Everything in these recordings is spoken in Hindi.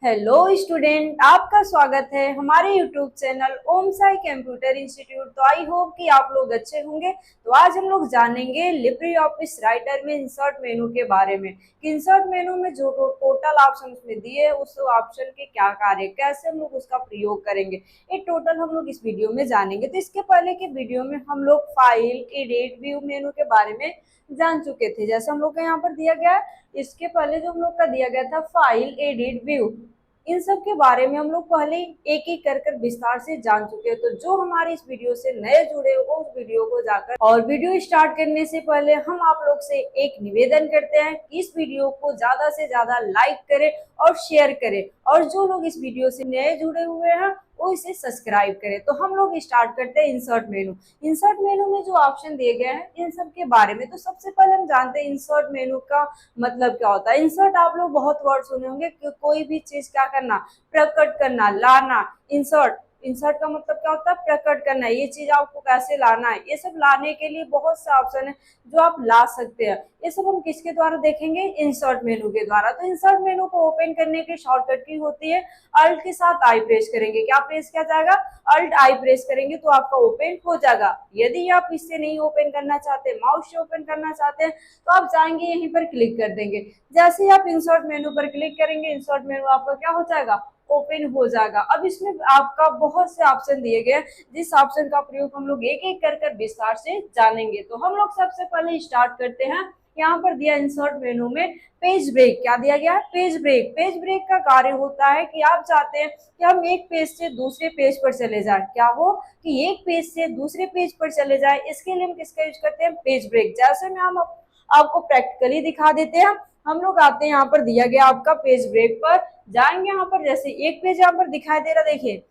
हेलो स्टूडेंट, आपका स्वागत है हमारे यूट्यूब चैनल ओम साई कंप्यूटर इंस्टीट्यूट। तो आई होप कि आप लोग अच्छे होंगे। तो आज हम लोग जानेंगे लिब्रे ऑफिस राइटर में इंसर्ट मेनू के बारे में कि इंसर्ट मेनू में जो टोटल ऑप्शन उसमें दिए उस ऑप्शन के क्या कार्य, कैसे हम लोग उसका प्रयोग करेंगे, ये टोटल हम लोग इस वीडियो में जानेंगे। तो इसके पहले के वीडियो में हम लोग फाइल, एडिट, व्यू मेनू के बारे में जान चुके थे। जैसे हम लोग का यहाँ पर दिया गया है, इसके पहले जो हम लोग का दिया गया था फाइल, एडिट, व्यू, इन सब के बारे में हम लोग पहले एक एक कर कर विस्तार से जान चुके हैं। तो जो हमारे इस वीडियो से नए जुड़े हो उस वीडियो को जाकर, और वीडियो स्टार्ट करने से पहले हम आप लोग से एक निवेदन करते हैं कि इस वीडियो को ज्यादा से ज्यादा लाइक करें और शेयर करें, और जो लोग इस वीडियो से नए जुड़े हुए हैं वो इसे सब्सक्राइब करें। तो हम लोग स्टार्ट करते हैं इंसर्ट मेनू। इंसर्ट मेनू में जो ऑप्शन दिए गए हैं इन सब के बारे में, तो सबसे पहले हम जानते हैं इंसर्ट मेनू का मतलब क्या होता है। इंसर्ट आप लोग बहुत वर्ड सुने होंगे कि कोई भी चीज क्या करना, प्रकट करना, लाना। इंसर्ट इंसर्ट का मतलब क्या होता है, प्रकट करना। ये चीज आपको कैसे लाना है, ये सब लाने के लिए बहुत से ऑप्शन है जो आप ला सकते हैं। ये सब हम किसके द्वारा देखेंगे, इंसर्ट मेनू के द्वारा। तो इंसर्ट मेनू को ओपन करने की शॉर्टकट की होती है अल्ट के साथ आई प्रेस करेंगे। क्या प्रेस किया जाएगा, अल्ट आई प्रेस करेंगे तो आपका ओपन हो जाएगा। यदि आप इससे नहीं ओपन करना चाहते, माउस से ओपन करना चाहते हैं, तो आप जाएंगे यहीं पर क्लिक कर देंगे। जैसे ही आप इंसर्ट मेनू पर क्लिक करेंगे, इंसर्ट मेनू आपका क्या हो जाएगा, ओपन हो जाएगा। अब इसमें आपका बहुत से ऑप्शन दिए गए, जिस ऑप्शन का प्रयोग हम लोग एक एक कर कर विस्तार से जानेंगे। तो हम लोग सबसे पहले स्टार्ट करते हैं। यहाँ पर दिया इंसर्ट मेनू में पेज ब्रेक। क्या दिया गया है, पेज ब्रेक। पेज ब्रेक का कार्य होता है कि आप चाहते हैं कि हम एक पेज से दूसरे पेज पर चले जाएं। क्या हो कि एक पेज से दूसरे पेज पर चले जाएं, इसके लिए हम किसका यूज करते हैं, पेज ब्रेक। जैसे में हम आपको प्रैक्टिकली दिखा देते हैं। हम लोग आते हैं यहाँ पर दिया गया आपका पेज ब्रेक पर, जाएंगे यहाँ पर। जैसे एक पेज यहाँ पर दिखाई दे रहा, देखिए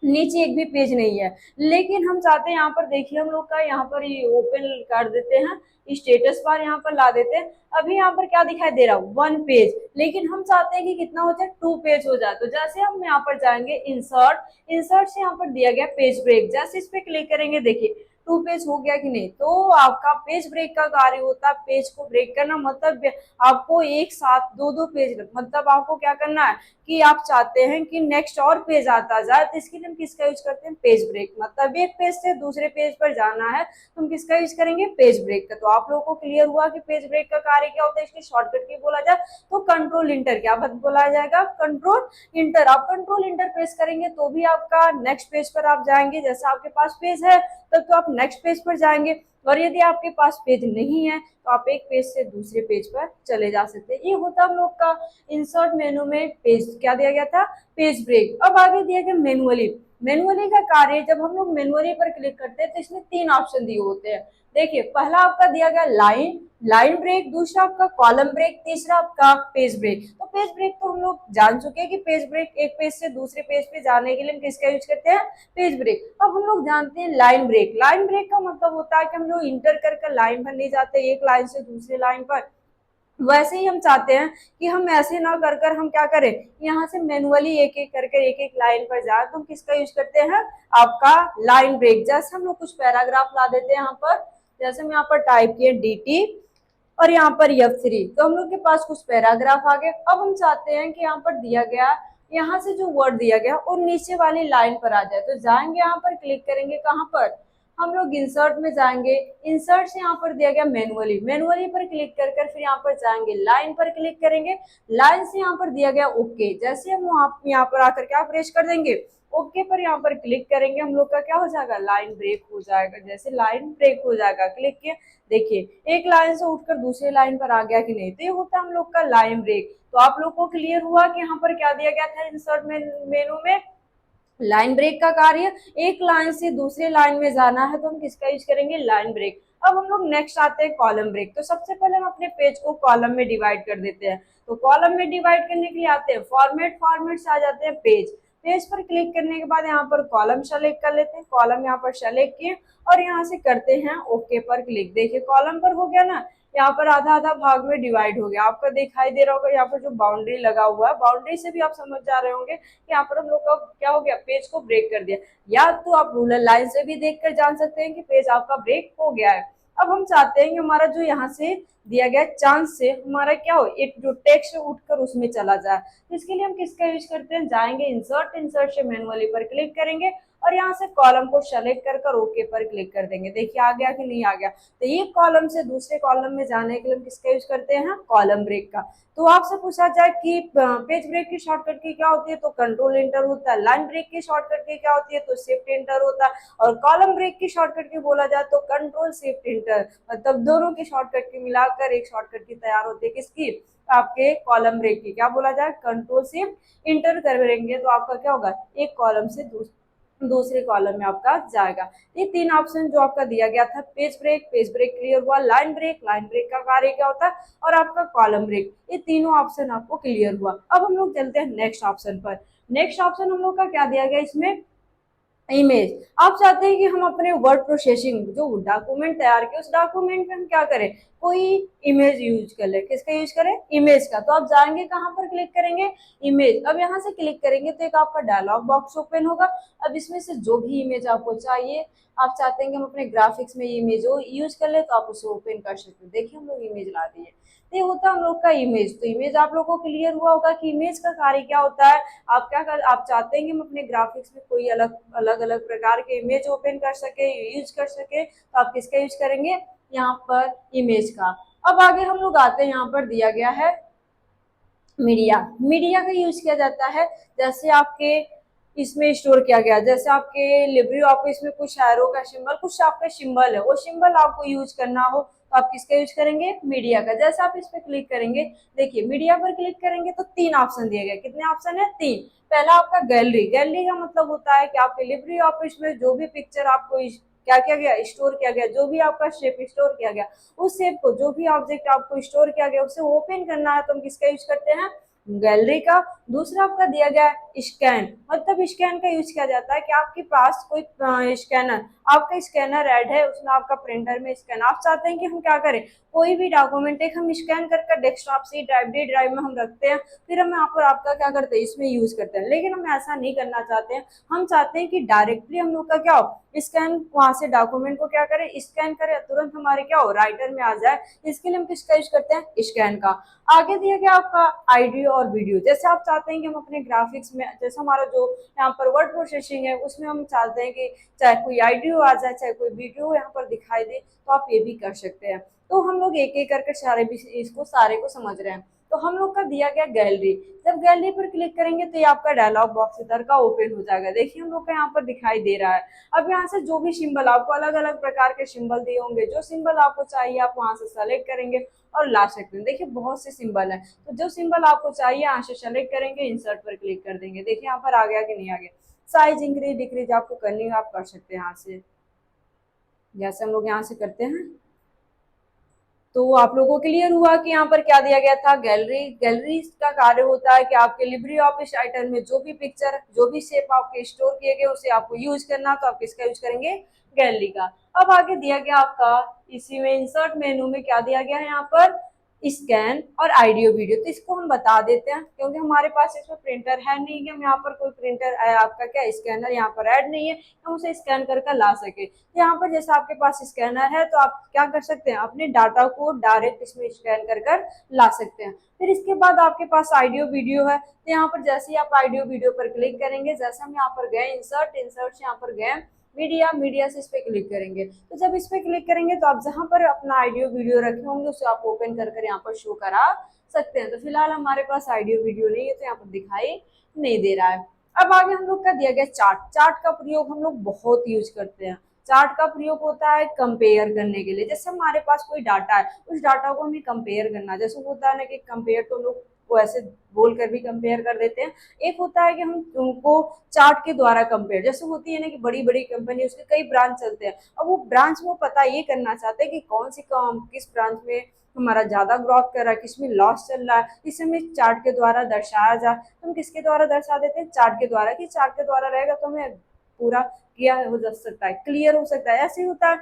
नीचे एक भी पेज नहीं है, लेकिन हम चाहते हैं यहाँ पर, देखिए हम लोग का यहाँ पर ये ओपन कर देते हैं, स्टेटस बार यहाँ पर ला देते हैं। अभी यहाँ पर क्या दिखाई दे रहा है, 1 पेज, लेकिन हम चाहते हैं कि कितना हो जाए, 2 पेज हो जाए। तो जैसे हम यहाँ पर जाएंगे इंसर्ट, इंसर्ट से यहाँ पर दिया गया पेज ब्रेक, जैसे इस पे क्लिक करेंगे, देखिए 2 पेज हो गया कि नहीं। तो आपका पेज ब्रेक का कार्य होता है पेज को ब्रेक करना। मतलब आपको एक साथ दो दो पेज, मतलब आपको क्या करना है कि आप चाहते हैं कि नेक्स्ट और पेज आता जाए, तो इसके लिए हम किसका यूज करते हैं, पेज ब्रेक। मतलब एक पेज से दूसरे पेज पर जाना है तो हम किसका यूज करेंगे, पेज ब्रेक का। तो आप लोगों को क्लियर हुआ कि पेज ब्रेक का कार्य क्या होता है। इसकी शॉर्टकट की बोला जाए तो कंट्रोल इंटर, क्या बोला जाएगा, कंट्रोल इंटर। आप कंट्रोल इंटर प्रेस करेंगे तो भी आपका नेक्स्ट पेज पर आप जाएंगे। जैसे आपके पास पेज है तब तो आप नेक्स्ट पेज पर जाएंगे, और यदि आपके पास पेज नहीं है तो आप एक पेज से दूसरे पेज पर चले जा सकते हैं। ये होता है हम लोग का इंसर्ट मेनू में पेज, क्या दिया गया था, पेज ब्रेक। अब आगे दिया गया मैनुअली। मैनुअली का कार्य, जब हम लोग मैनुअली पर क्लिक करते हैं तो इसमें 3 ऑप्शन दिए होते हैं। देखिए पहला आपका दिया गया लाइन, लाइन ब्रेक, दूसरा आपका कॉलम ब्रेक, तीसरा आपका पेज ब्रेक। तो पेज ब्रेक तो हम लोग जान चुके हैं कि पेज ब्रेक, एक पेज से दूसरे पेज पे जाने के लिए हम किसका यूज करते हैं, पेज ब्रेक। अब हम लोग जानते हैं लाइन ब्रेक। लाइन ब्रेक का मतलब होता है कि हम लोग इंटर कर कर लाइन पर नहीं जाते, एक लाइन से दूसरी लाइन पर। वैसे ही हम चाहते हैं कि हम ऐसे ना कर कर हम क्या करें, यहाँ से मैनुअली एक एक करके एक एक लाइन पर जाए, तो हम किसका यूज करते हैं, आपका लाइन ब्रेक। जैसे हम लोग कुछ पैराग्राफ ला देते हैं यहाँ पर, जैसे हम यहाँ पर टाइप किए dt और यहाँ पर F3, तो हम लोग के पास कुछ पैराग्राफ आ गए। अब हम चाहते हैं कि यहाँ पर दिया गया, यहाँ से जो वर्ड दिया गया वो नीचे वाली लाइन पर आ जाए। तो जाएंगे यहाँ पर, क्लिक करेंगे, कहाँ पर, हम लोग इंसर्ट में जाएंगे। इंसर्ट से यहाँ पर दिया गया मैनुअली, मैनुअली पर क्लिक कर कर फिर यहाँ पर जाएंगे, लाइन पर क्लिक करेंगे, लाइन से यहाँ पर दिया गया ओके। जैसे हम यहाँ पर आकर क्या प्रेस कर देंगे, ओके पर यहाँ पर क्लिक करेंगे, हम लोग का क्या हो जाएगा, लाइन ब्रेक हो जाएगा। जैसे लाइन ब्रेक हो जाएगा, क्लिक किया, देखिए एक लाइन से उठकर दूसरी लाइन पर आ गया कि नहीं। तो ये होता है हम लोग का लाइन ब्रेक। तो आप लोग को क्लियर हुआ कि यहाँ पर क्या दिया गया था इंसर्ट मेनू में, लाइन ब्रेक का कार्य। एक लाइन से दूसरे लाइन में जाना है तो हम किसका यूज करेंगे, लाइन ब्रेक। अब हम लोग नेक्स्ट आते हैं कॉलम ब्रेक। तो सबसे पहले हम अपने पेज को कॉलम में डिवाइड कर देते हैं। तो कॉलम में डिवाइड करने के लिए आते हैं फॉर्मेट, फॉर्मेट से आ जाते हैं पेज। पेज पर क्लिक करने के बाद यहाँ पर कॉलम सेलेक्ट कर लेते हैं, कॉलम यहाँ पर सेलेक्ट किए और यहाँ से करते हैं ओके पर क्लिक। देखिए कॉलम पर हो गया ना, यहाँ पर आधा आधा भाग में डिवाइड हो गया, आपका दिखाई दे रहा होगा। यहाँ पर जो बाउंड्री लगा हुआ है, बाउंड्री से भी आप समझ जा रहे होंगे कि यहाँ पर हम लोग का क्या हो गया, पेज को ब्रेक कर दिया। या तो आप रूलर लाइन से भी देखकर जान सकते हैं कि पेज आपका ब्रेक हो गया है। अब हम चाहते हैं कि हमारा जो यहाँ से दिया गया चांस से हमारा क्या हो, एक जो टेक्स्ट उठकर उसमें चला जाए। तो इसके लिए हम किसका यूज करते हैं, जाएंगे इंसर्ट, इंसर्ट से मैनुअली पर क्लिक करेंगे और यहाँ से कॉलम को सेलेक्ट कर ओके पर क्लिक कर देंगे। देखिए आ गया कि नहीं आ गया। तो एक कॉलम से दूसरे कॉलम में जाने के लिए हम किसका यूज करते हैं, कॉलम ब्रेक का। तो आपसे पूछा जाए कि पेज ब्रेक की शॉर्टकट की क्या होती है, तो कंट्रोल इंटर होता है। लाइन ब्रेक की शॉर्टकट की क्या होती है, तो शिफ्ट इंटर होता है। और कॉलम ब्रेक की शॉर्टकट की बोला जाए तो कंट्रोल शिफ्ट इंटर, मतलब दोनों की शॉर्टकट की मिलाकर एक शॉर्टकट की तैयार होती है, किसकी, आपके कॉलम ब्रेक की। क्या बोला जाए, कंट्रोल शिफ्ट इंटर करेंगे तो आपका क्या होगा, एक कॉलम से दूसरे कॉलम में आपका जाएगा। ये तीन ऑप्शन जो आपका दिया गया था, page break, page break clear हुआ, लाइन ब्रेक, लाइन ब्रेक का कार्य क्या होता है, और आपका कॉलम ब्रेक, ये तीनों ऑप्शन आपको क्लियर हुआ। अब हम लोग चलते हैं नेक्स्ट ऑप्शन पर। नेक्स्ट ऑप्शन हम लोग का क्या दिया गया इसमें, इमेज। आप चाहते हैं कि हम अपने वर्ड प्रोसेसिंग जो डॉक्यूमेंट तैयार किए उस डॉक्यूमेंट में हम क्या करें, कोई इमेज यूज कर ले। किसका यूज करें, इमेज का। तो आप जाएंगे कहाँ पर, क्लिक करेंगे इमेज। अब यहाँ से क्लिक करेंगे तो एक आपका डायलॉग बॉक्स ओपन होगा। अब इसमें से जो भी इमेज आपको चाहिए, आप चाहते हैं कि हम अपने ग्राफिक्स में इमेज यूज कर ले, तो आप उसे ओपन कर सकते हैं। देखिए हम लोग इमेज ला दिए। तो ये होता है हम लोग का इमेज। तो इमेज आप लोगों को क्लियर हुआ होगा कि इमेज का कार्य क्या होता है। आप चाहते हैं कि हम अपने ग्राफिक्स में कोई अलग अलग अलग प्रकार के इमेज ओपन कर सके, यूज कर सके, तो आप किसका यूज करेंगे, यहाँ पर इमेज का। अब आगे हम लोग आते हैं, यहाँ पर दिया गया है मीडिया। मीडिया का यूज किया जाता है जैसे आपके इसमें स्टोर किया गया, जैसे आपके लिब्रे ऑफिस में कुछ एरो का सिंबल, कुछ आपका सिंबल है, वो सिंबल आपको यूज करना हो तो आप किसका यूज करेंगे, मीडिया का। जैसे आप इस पे क्लिक करेंगे, देखिए मीडिया पर क्लिक करेंगे तो तीन ऑप्शन दिए गए। कितने ऑप्शन है, तीन। पहला आपका गैलरी। गैलरी का मतलब होता है कि आपके लिब्रे ऑफिस में जो भी पिक्चर आपको क्या किया गया, स्टोर किया गया, जो भी आपका शेप स्टोर किया गया, उस शेप को, जो भी ऑब्जेक्ट आपको स्टोर किया गया उसे ओपन करना है तो हम किसका यूज करते हैं, गैलरी का। दूसरा आपका दिया गया स्कैन, मतलब स्कैन का यूज किया जाता है कि आपके पास कोई स्कैनर, आपका स्कैनर ऐड है उसमें, आपका प्रिंटर में स्कैन, आप चाहते हैं कि हम क्या करें, कोई भी डॉक्यूमेंट एक हम स्कैन कर desktop C drive, D drive में हम रखते हैं, फिर हम यहाँ पर आपका क्या करते हैं, इसमें यूज करते हैं। लेकिन हम ऐसा नहीं करना चाहते हैं। हम चाहते हैं कि डायरेक्टली हम लोग का क्या हो, स्कैन वहां से डॉक्यूमेंट को क्या करें, स्कैन करें, तुरंत हमारे क्या हो, राइटर में आ जाए। इसके लिए हम किसका यूज करते हैं, स्कैन का। आगे दिया गया आपका ऑडियो और वीडियो। जैसे आप चाहते हैं कि हम अपने ग्राफिक्स में, जैसे हमारा जो यहाँ पर वर्ड प्रोसेसिंग है उसमें हम चाहते हैं कि चाहे कोई ऑडियो आ जाए, चाहे कोई वीडियो यहाँ पर दिखाई दे, तो आप ये भी कर सकते हैं। तो हम लोग एक एक करके सारे को समझ रहे हैं। तो हम लोग का दिया गया गैलरी। जब गैलरी पर क्लिक करेंगे तो ये आपका डायलॉग बॉक्स इधर का ओपन हो जाएगा। देखिए हम लोग का यहाँ पर दिखाई दे रहा है। अब यहाँ से जो भी सिंबल, आपको अलग अलग प्रकार के सिंबल दिए होंगे, जो सिंबल आपको चाहिए आप वहां से सेलेक्ट करेंगे और ला सकते हैं। देखिए बहुत से सिंबल है, तो जो सिंबल आपको चाहिए यहाँ से सेलेक्ट करेंगे, इंसर्ट पर क्लिक कर देंगे। देखिए यहाँ पर आ गया कि नहीं आ गया। साइज इंक्रीज डिक्रीज आपको करनी है, आप कर सकते हैं यहाँ से, जैसे हम लोग यहाँ से करते हैं। तो आप लोगों को क्लियर हुआ कि यहाँ पर क्या दिया गया था, गैलरी। गैलरी का कार्य होता है कि आपके लिब्रे ऑफिस राइटर में जो भी पिक्चर, जो भी शेप आपके स्टोर किए गए उसे आपको यूज करना, तो आप किसका यूज करेंगे, गैलरी का। अब आगे दिया गया आपका इसी में इंसर्ट मेनू में क्या दिया गया है, यहाँ पर स्कैन और ऑडियो वीडियो। तो इसको हम बता देते हैं क्योंकि हमारे पास इसमें प्रिंटर है नहीं कि हम यहाँ पर कोई प्रिंटर आपका क्या स्कैनर यहाँ पर ऐड नहीं है, हम उसे स्कैन करके ला सके। यहाँ पर जैसे आपके पास स्कैनर है तो आप क्या कर सकते हैं, अपने डाटा को डायरेक्ट इसमें स्कैन कर ला सकते हैं। फिर इसके बाद आपके पास ऑडियो वीडियो है, तो यहाँ पर जैसे ही आप ऑडियो वीडियो पर क्लिक करेंगे, जैसे हम यहाँ पर गए इंसर्ट, इंसर्ट से यहाँ पर गए मीडिया, मीडिया से इस पे क्लिक करेंगे। तो जब इस पे क्लिक करेंगे तो आप जहां पर अपना ऑडियो वीडियो रखे होंगे उसे आप ओपन कर यहाँ पर शो करा सकते हैं। तो फिलहाल हमारे पास ऑडियो वीडियो नहीं है तो यहाँ पर दिखाई नहीं दे रहा है। अब आगे हम लोग का दिया गया चार्ट। चार्ट का प्रयोग हम लोग बहुत यूज करते हैं। चार्ट का प्रयोग होता है कंपेयर करने के लिए। जैसे हमारे पास कोई डाटा है, उस डाटा को हमें कंपेयर करना, जैसे होता है ना कि कंपेयर तो लोग वो ऐसे बोल कर भी कंपेयर कर देते हैं। एक होता है कि हम उनको चार्ट के द्वारा कंपेयर, जैसे होती है ना कि बड़ी बड़ी कंपनी उसके कई ब्रांच चलते हैं, अब वो ब्रांच वो पता ये करना चाहते हैं कि कौन सी किस ब्रांच में हमारा ज्यादा ग्रोथ कर रहा है, किसमें लॉस चल रहा है, इसे हमें चार्ट के द्वारा दर्शाया जाए। तो हम किसके द्वारा दर्शा देते हैं, चार्ट के द्वारा। कि चार्ट के द्वारा रहेगा तो हमें पूरा किया हो जा सकता है, क्लियर हो सकता है। ऐसे ही होता है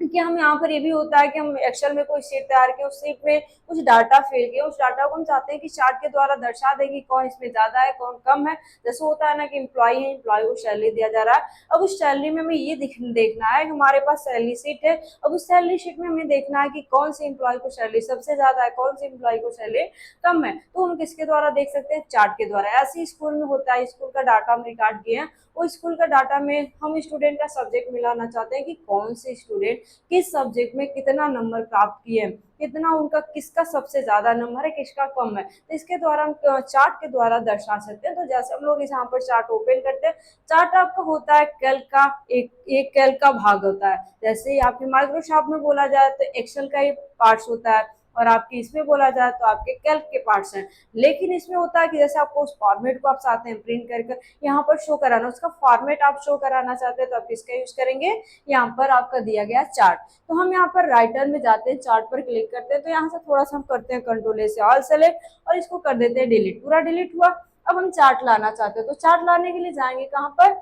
कि हम यहाँ पर ये भी होता है कि हम एक्सेल में कोई शीट तैयार किए, उस शीट में कुछ डाटा फिल किया, उस डाटा को हम चाहते हैं कि चार्ट के द्वारा दर्शा दें कि कौन इसमें ज्यादा है कौन कम है। जैसे होता है ना कि एम्प्लॉय है, एम्प्लॉय को सैलरी दिया जा रहा है, अब उस सैलरी में हमें ये देखना है कि हमारे पास सैलरी शीट है, अब उस सैलरी शीट में हमें देखना है कि कौन से एम्प्लॉय को सैलरी सबसे ज्यादा है, कौन से एम्प्लॉय को सैलरी कम है। तो हम किसके द्वारा देख सकते हैं, चार्ट के द्वारा। ऐसे स्कूल में होता है, स्कूल का डाटा हम रिकॉर्ड किए हैं, वो स्कूल का डाटा में हम स्टूडेंट का सब्जेक्ट मिलाना चाहते हैं कि कौन से स्टूडेंट किस सब्जेक्ट में कितना नंबर प्राप्त किए हैं, कितना उनका किसका सबसे ज्यादा नंबर है किसका कम है। तो इसके द्वारा हम चार्ट के द्वारा दर्शा सकते हैं। तो जैसे हम लोग यहाँ पर चार्ट ओपन करते हैं, चार्ट आपका होता है कैल्क का एक कैल्क का भाग होता है। जैसे आपके माइक्रोसॉफ्ट में बोला जाए तो एक्सेल का ही पार्ट्स होता है, और आपके इसमें बोला जाए तो आपके कैल्क के पार्ट्स हैं। लेकिन इसमें होता है कि जैसे आपको उस फॉर्मेट को आप चाहते हैं प्रिंट करके यहाँ पर शो कराना, उसका फॉर्मेट आप शो कराना चाहते हैं तो आप किसका यूज करेंगे, यहाँ पर आपका दिया गया चार्ट। तो हम यहाँ पर राइटर में जाते हैं, चार्ट पर क्लिक करते हैं, तो यहाँ से थोड़ा सा हम करते हैं कंट्रोल ए से ऑल सेलेक्ट और इसको कर देते हैं डिलीट, पूरा डिलीट हुआ। अब हम चार्ट लाना चाहते हैं, तो चार्ट लाने के लिए जाएंगे कहाँ पर,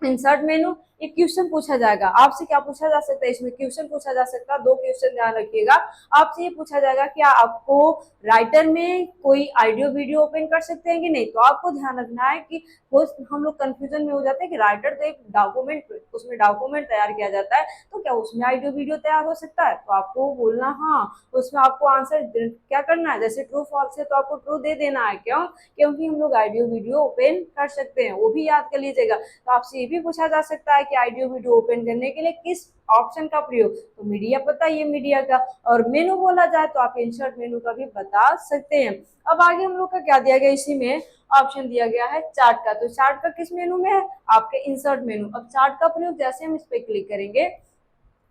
इंसर्ट मेनू। एक क्वेश्चन पूछा जाएगा आपसे, क्या पूछा जा सकता है इसमें, क्वेश्चन पूछा जा सकता है, दो क्वेश्चन ध्यान रखिएगा। आपसे ये पूछा जाएगा कि आपको राइटर में कोई ऑडियो वीडियो ओपन कर सकते हैं कि नहीं। तो आपको ध्यान रखना है कि हम लोग कंफ्यूजन में हो जाते हैं कि राइटर तो एक डॉक्यूमेंट, उसमें डॉक्यूमेंट तैयार किया जाता है, तो क्या उसमें ऑडियो वीडियो तैयार हो सकता है। तो आपको बोलना हाँ, उसमें आपको आंसर क्या करना है, जैसे ट्रू फॉल्स है तो आपको ट्रू दे देना है। क्यों, क्योंकि हम लोग ऑडियो वीडियो ओपन कर सकते हैं, वो भी याद कर लीजिएगा। तो आपसे ये भी पूछा जा सकता है कि ऑडियो वीडियो ओपन करने के लिए किस ऑप्शन का प्रयोग, तो मीडिया पता ये मीडिया का, और मेनू बोला जाए तो आप इंसर्ट मेनू का भी बता सकते हैं। अब आगे हम लोग का क्या दिया गया, इसी में ऑप्शन दिया गया है चार्ट का। तो चार्ट का किस मेनू में है, आपके इंसर्ट मेनू। अब चार्ट का प्रयोग जैसे हम इस पे क्लिक करेंगे,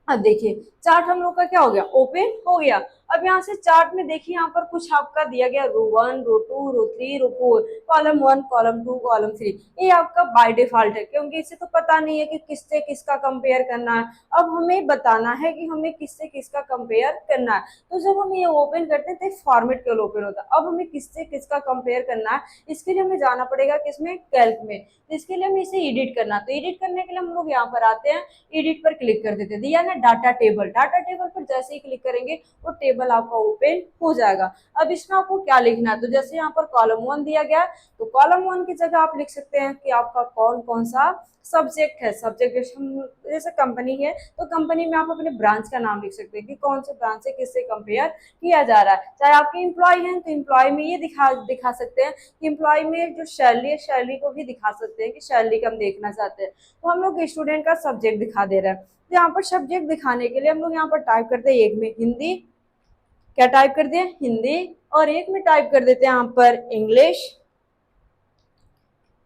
अब देखिए चार्ट हम लोग का क्या हो गया, ओपन हो गया। अब यहाँ से चार्ट में देखिए यहाँ पर कुछ आपका दिया गया, रो 1 रो 2 रो 3 रो 4, कॉलम 1 कॉलम 2 कॉलम 3, ये आपका बाय डिफॉल्ट है, क्योंकि इसे तो पता नहीं है कि किससे किसका कंपेयर करना है। अब हमें बताना है कि हमें किससे किसका कंपेयर करना है। तो जब हम ये ओपन करते हैं तो फॉर्मेट केवल ओपन होता है। अब हमें किससे किसका कंपेयर करना है, इसके लिए हमें जाना पड़ेगा किसमें, कैल्क में। तो इसके लिए हमें इसे एडिट करना, तो एडिट करने के लिए हम लोग यहाँ पर आते हैं, एडिट पर क्लिक कर देते हैं, दिया ना डाटा टेबल, डाटा टेबल पर जैसे ही क्लिक करेंगे वो टेबल आपका ओपन हो जाएगा। अब इसमें आपको क्या लिखना है, तो जैसे यहाँ पर कॉलम 1 दिया गया, तो कॉलम 1 की जगह आप लिख सकते हैं कि आपका कौन कौन सा सब्जेक्ट है। सब्जेक्ट जैसे कंपनी है तो कंपनी में आप अपने ब्रांच का नाम लिख सकते हैं कि कौन से ब्रांच से किससे कंपेयर किया जा रहा है। चाहे आपके एम्प्लॉय हैं तो एम्प्लॉय में ये दिखा सकते हैं कि एम्प्लॉय में जो सैलरी है, सैलरी को भी दिखा सकते हैं कि सैलरी का हम देखना चाहते हैं। तो हम लोग स्टूडेंट का सब्जेक्ट दिखा दे रहे हैं, तो यहाँ पर सब्जेक्ट दिखाने के लिए हम लोग यहाँ पर टाइप करते हैं, एक में हिंदी, क्या टाइप कर दिया, हिंदी, और एक में टाइप कर देते हैं यहाँ पर इंग्लिश,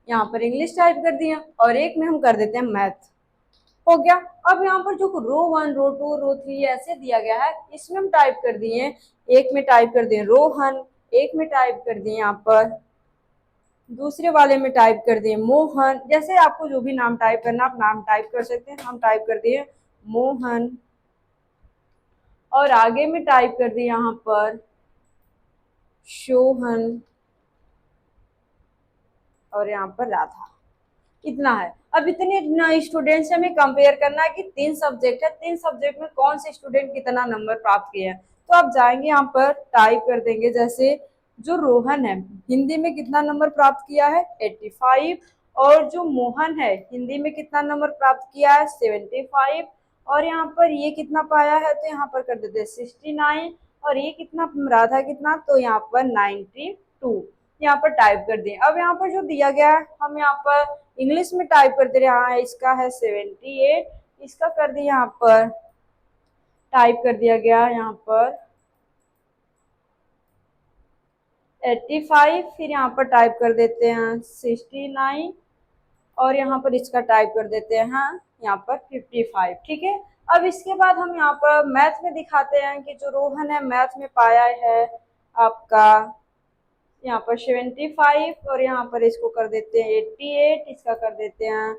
यहाँ पर इंग्लिश टाइप कर दिया, और एक में हम कर देते हैं मैथ, हो गया। अब यहाँ पर जो रो 1 रो 2 रो 3 ऐसे दिया गया है, इसमें हम टाइप कर दिए, एक में टाइप कर दिए रोहन, एक में टाइप कर दिए यहाँ पर, दूसरे वाले में टाइप कर दिए मोहन। जैसे आपको जो भी नाम टाइप करना आप नाम टाइप कर सकते हैं, हम टाइप कर दिए मोहन, और आगे में टाइप कर दिए यहाँ पर शोहन, और यहाँ पर राधा। इतना है। अब इतने स्टूडेंट से हमें कंपेयर करना है कि 3 सब्जेक्ट है, 3 सब्जेक्ट में कौन से स्टूडेंट कितना नंबर प्राप्त किए हैं। तो आप जाएंगे यहाँ पर टाइप कर देंगे, जैसे जो रोहन है हिंदी में कितना नंबर प्राप्त किया है 85, और जो मोहन है हिंदी में कितना नंबर प्राप्त किया है 75, और यहाँ पर ये कितना पाया है तो यहाँ पर कर देते हैं 69, और ये कितना राधा कितना, तो यहाँ पर 92 यहाँ पर टाइप कर दिए। अब यहाँ पर जो दिया गया है हम यहाँ पर इंग्लिश में टाइप कर दे रहे हैं, हाँ इसका है 78, इसका कर दिया यहाँ पर टाइप कर दिया गया यहाँ पर 85, फिर यहाँ पर टाइप कर देते हैं 69, और यहाँ पर इसका टाइप कर देते हैं हाँ यहाँ पर 55, ठीक है। अब इसके बाद हम यहाँ पर मैथ में दिखाते हैं कि जो रोहन है मैथ में पाया है आपका यहाँ पर 75, और यहाँ पर इसको कर देते हैं 88, इसका कर देते हैं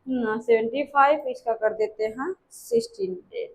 75, इसका कर देते हैं 16,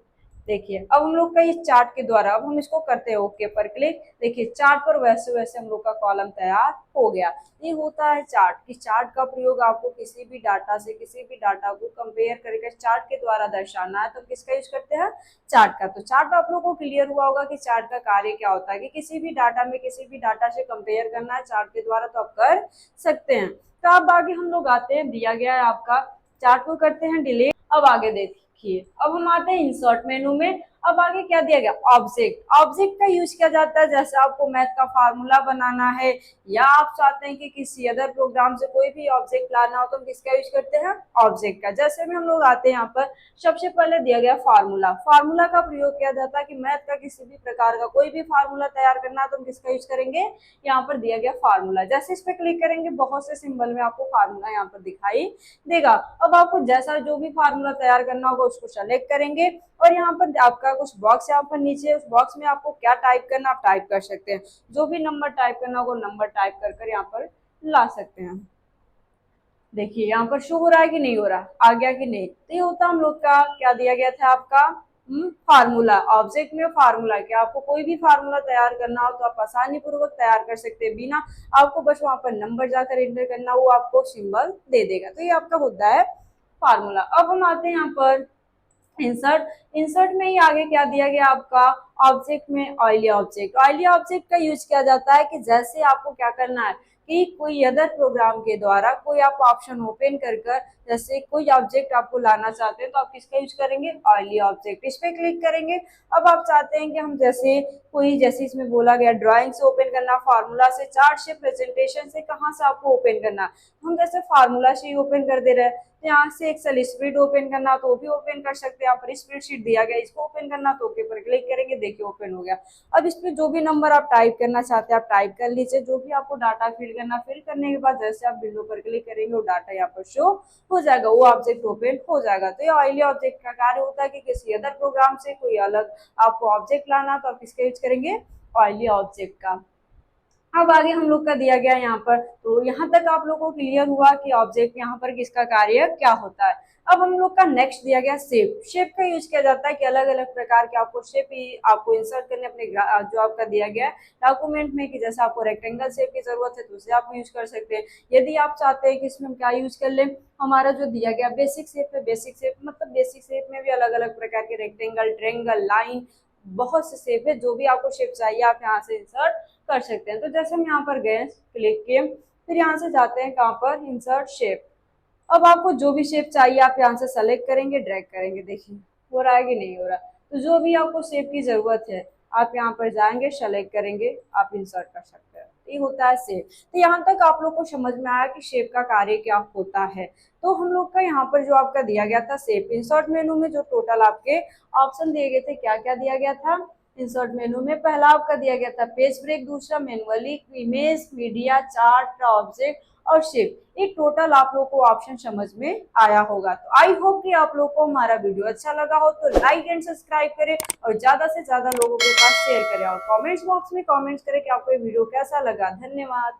देखिए अब हम लोग का इस चार्ट के द्वारा अब हम इसको करते हैं ओके पर क्लिक। देखिए चार्ट पर वैसे वैसे हम लोग का कॉलम तैयार हो गया। ये होता है चार्ट कि चार्ट का प्रयोग आपको किसी भी डाटा से किसी भी डाटा को कंपेयर करके चार्ट के द्वारा दर्शाना है तो किसका यूज करते हैं, चार्ट का। तो चार्ट आप लोगों को क्लियर हुआ होगा कि चार्ट का कार्य क्या होता है कि किसी भी डाटा में किसी भी डाटा से कंपेयर करना है चार्ट के द्वारा तो आप कर सकते हैं। तो अब आगे हम लोग आते हैं, दिया गया है आपका चार्ट को करते हैं डिलीट। अब आगे देखिए अब हम आते हैं इंसर्ट मेनू में। अब आगे क्या दिया गया, ऑब्जेक्ट। ऑब्जेक्ट का यूज किया जाता है जैसे आपको मैथ का फार्मूला बनाना है या आप चाहते हैं कि किसी अदर प्रोग्राम से कोई भी ऑब्जेक्ट लाना हो तो हम किसका यूज करते हैं, ऑब्जेक्ट का। जैसे भी हम लोग आते हैं यहाँ पर सबसे पहले दिया गया फार्मूला। फार्मूला का प्रयोग किया जाता है कि मैथ का किसी भी प्रकार का कोई भी फार्मूला तैयार करना है तो हम किसका यूज करेंगे, यहाँ पर दिया गया फार्मूला। जैसे इस पे क्लिक करेंगे बहुत से सिंबल में आपको फार्मूला यहाँ पर दिखाई देगा। अब आपको जैसा जो भी फार्मूला तैयार करना होगा उसको सेलेक्ट करेंगे और यहाँ पर आपका कुछ बॉक्स यहाँ पर नीचे, उस बॉक्स में आपको क्या टाइप करना आप टाइप कर सकते हैं। जो भी नंबर टाइप करना होगा नंबर टाइप कर यहाँ पर ला सकते हैं। देखिए यहाँ पर शो हो रहा है कि नहीं हो रहा, आ गया कि नहीं। तो ये होता हम लोग का क्या दिया गया था आपका फार्मूला। ऑब्जेक्ट में फार्मूला क्या, आपको कोई भी फार्मूला तैयार करना हो तो आप आसानी पूर्वक तैयार कर सकते हैं, बिना आपको बस वहां पर नंबर जाकर एंटर करना, वो आपको सिंबल दे देगा। तो ये आपका होता है फार्मूला। अब हम आते हैं यहाँ पर इंसर्ट। इंसर्ट में ही आगे क्या दिया गया आपका, ऑब्जेक्ट में ऑयली ऑब्जेक्ट। ऑयली ऑब्जेक्ट का यूज किया जाता है कि जैसे आपको क्या करना है कि कोई अदर प्रोग्राम के द्वारा कोई आप ऑप्शन ओपन कर जैसे कोई ऑब्जेक्ट आपको लाना चाहते हैं तो आप किसका यूज करेंगे, ऑयली ऑब्जेक्ट। इस पे क्लिक करेंगे। अब आप चाहते हैं कि हम जैसे कोई, जैसे इसमें बोला गया ड्राइंग से ओपन करना, फार्मूला से, चार्ट से, प्रेजेंटेशन से, कहाँ से आपको ओपन करना, हम जैसे फार्मूला से ही ओपन कर दे रहे हैं। तो यहाँ से एक्सेल स्प्रेड ओपन करना तो वो भी ओपन कर सकते हैं। यहाँ पर स्प्रेडशीट दिया गया, इसको ओपन करना तो ओके पर क्लिक करेंगे, देखिए ओपन हो गया। अब इस पे जो भी नंबर आप टाइप करना चाहते हैं आप टाइप कर लीजिए। जो भी आपको डाटा फिल करना, फिल करने के बाद जैसे आप विंडो पर क्लिक करेंगे वो डाटा यहाँ पर शो हो जाएगा, वो ऑब्जेक्ट ओपन हो जाएगा। तो ये ऑयली ऑब्जेक्ट का कार्य होता है कि किसी अदर प्रोग्राम से कोई अलग आपको ऑब्जेक्ट लाना तो आप किसका यूज करेंगे, ऑयली ऑब्जेक्ट का। अब आगे हम लोग का दिया गया यहाँ पर, तो यहाँ तक आप लोगों को क्लियर हुआ कि ऑब्जेक्ट यहाँ पर किसका कार्य क्या होता है। अब हम लोग का नेक्स्ट दिया गया शेप। शेप का यूज किया जाता है कि अलग अलग प्रकार के आपको शेप ही आपको इंसर्ट करने अपने जो आपका दिया गया है डॉक्यूमेंट में, कि जैसे आपको रेक्टेंगल शेप की जरूरत है तो उसे आप यूज कर सकते हैं। यदि आप चाहते हैं कि इसमें हम क्या यूज कर लें, हमारा जो दिया गया बेसिक शेप है, बेसिक शेप मतलब बेसिक शेप में भी अलग अलग प्रकार के रेक्टेंगल, ट्रेंगल, लाइन, बहुत से शेप है। जो भी आपको शेप चाहिए आप यहाँ से इंसर्ट कर सकते हैं। तो जैसे हम यहाँ पर गए, क्लिक किए, फिर यहाँ से जाते हैं कहाँ पर, इंसर्ट शेप। अब आपको जो भी शेप चाहिए आप यहाँ से सेलेक्ट करेंगे, ड्रैग करेंगे, देखिए हो रहा है कि नहीं हो रहा। तो जो भी आपको शेप की जरूरत है आप यहाँ पर जाएंगे, सेलेक्ट करेंगे, आप इंसर्ट कर सकते हैं। ये होता है शेप। तो यहाँ तक आप लोग को समझ में आया कि शेप का कार्य क्या होता है। तो हम लोग का यहाँ पर जो आपका दिया गया था शेप, इंसर्ट मेनू में जो टोटल आपके ऑप्शन दिए गए थे, क्या क्या दिया गया था इंसर्ट मेनू में। पहला आपका दिया गया था पेज ब्रेक, दूसरा manually, image, media, chart, object और शेप। ये टोटल आप लोग को ऑप्शन समझ में आया होगा। तो आई होप कि आप लोग को हमारा वीडियो अच्छा लगा हो तो लाइक एंड सब्सक्राइब करें और ज्यादा से ज्यादा लोगों के पास शेयर करें और कमेंट्स बॉक्स में कमेंट्स करें कि आपको ये वीडियो कैसा लगा। धन्यवाद।